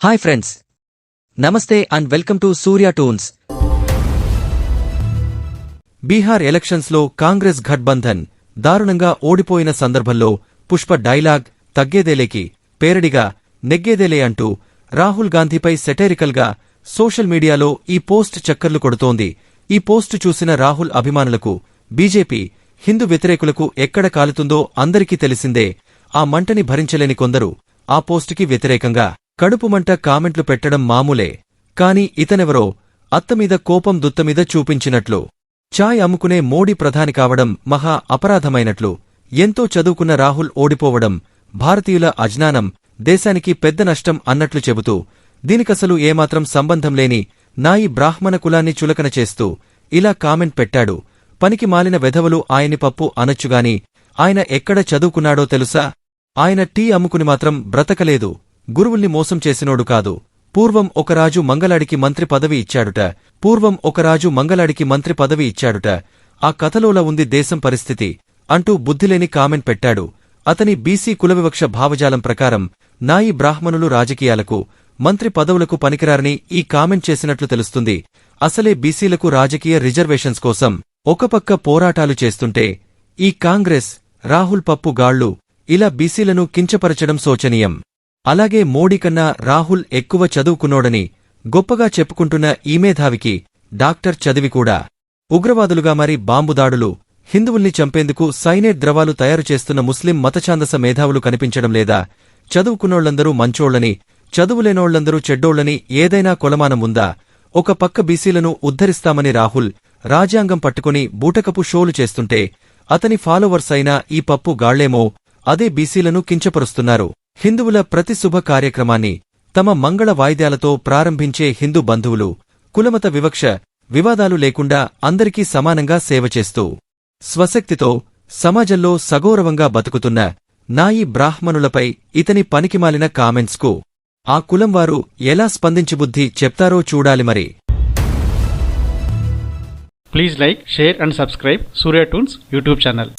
Hi friends, నమస్తే and welcome to Surya tunes. Bihar ఎలక్షన్స్లో కాంగ్రెస్ ఘట్బంధన్ దారుణంగా ఓడిపోయిన సందర్భంలో పుష్ప డైలాగ్ తగ్గేదేలేకి పేరడిగా నెగ్గేదేలే అంటూ రాహుల్ గాంధీపై సెటైరికల్ గా సోషల్ మీడియాలో ఈ పోస్ట్ చక్కర్లు కొడుతోంది. ఈ పోస్టు చూసిన రాహుల్ అభిమానులకు, బీజేపీ హిందూ వ్యతిరేకులకు ఎక్కడ కాలుతుందో అందరికీ తెలిసిందే. ఆ మంటని భరించలేని కొందరు ఆ పోస్టుకి వ్యతిరేకంగా కడుపుమంట కామెంట్లు పెట్టడం మామూలే. కాని ఇతనెవరో అత్తమీద కోపం దుత్తమీద చూపించినట్లు, చాయ్ అమ్ముకునే మోడీ ప్రధాని కావడం మహా అపరాధమైనట్లు, ఎంతో చదువుకున్న రాహుల్ ఓడిపోవడం భారతీయుల అజ్ఞానం, దేశానికి పెద్ద నష్టం అన్నట్లు చెబుతూ దీనికసలు ఏమాత్రం సంబంధం లేని నాయి బ్రాహ్మణ కులాన్ని చులకన చేస్తూ ఇలా కామెంట్ పెట్టాడు. పనికి మాలిన వెధవలు ఆయన్ని పప్పు అనొచ్చుగాని ఆయన ఎక్కడ చదువుకున్నాడో తెలుసా? ఆయన టీ అమ్ముకుని మాత్రం బ్రతకలేదు. గురువుల్ని మోసం చేసినోడు కాదు. పూర్వం ఒక రాజు మంగళాడికి మంత్రి పదవి ఇచ్చాడుట. ఆ కథలోలా ఉంది దేశం పరిస్థితి అంటూ బుద్ధిలేని కామెంట్ పెట్టాడు. అతని బీసీ కులవివక్ష భావజాలం ప్రకారం నాయి బ్రాహ్మణులు రాజకీయాలకు, మంత్రి పదవులకు పనికిరారని ఈ కామెంట్ చేసినట్లు తెలుస్తుంది. అసలే బీసీలకు రాజకీయ రిజర్వేషన్స్ కోసం ఒక పక్క పోరాటాలు చేస్తుంటే ఈ కాంగ్రెస్, రాహుల్ పప్పు గాళ్లు ఇలా బీసీలను కించపరచడం శోచనీయం. అలాగే మోడీ కన్నా రాహుల్ ఎక్కువ చదువుకున్నోడని గొప్పగా చెప్పుకుంటున్న ఈ మేధావికి డాక్టర్ చదివి కూడా ఉగ్రవాదులుగా మారి బాంబుదాడులు, హిందువుల్ని చంపేందుకు సైనేట్ ద్రవాలు తయారు చేస్తున్న ముస్లిం మతఛాందస మేధావులు కనిపించడం లేదా? చదువుకున్నోళ్లందరూ మంచోళ్లని, చదువులేనోళ్లందరూ చెడ్డోళ్లని ఏదైనా కొలమానం ఉందా? ఒక పక్క బీసీలను ఉద్ధరిస్తామని రాహుల్ రాజ్యాంగం పట్టుకుని బూటకపు షోలు చేస్తుంటే అతని ఫాలోవర్స్ అయిన ఈ పప్పు గాళ్లేమో అదే బీసీలను కించపరుస్తున్నారు. హిందువుల ప్రతి శుభ కార్యక్రమాన్ని తమ మంగళ వాయిద్యాలతో ప్రారంభించే హిందూ బంధువులు కులమత వివక్ష, వివాదాలు లేకుండా అందరికీ సమానంగా సేవ చేస్తూ స్వశక్తితో సమాజంలో సగౌరవంగా బతుకుతున్న నాయి బ్రాహ్మణులపై ఇతని పనికిమాలిన కామెంట్స్కు ఆ కులం వారు ఎలా స్పందించి బుద్ధి చెప్తారో చూడాలి మరి. Please like, share and subscribe Surya tunes YouTube channel.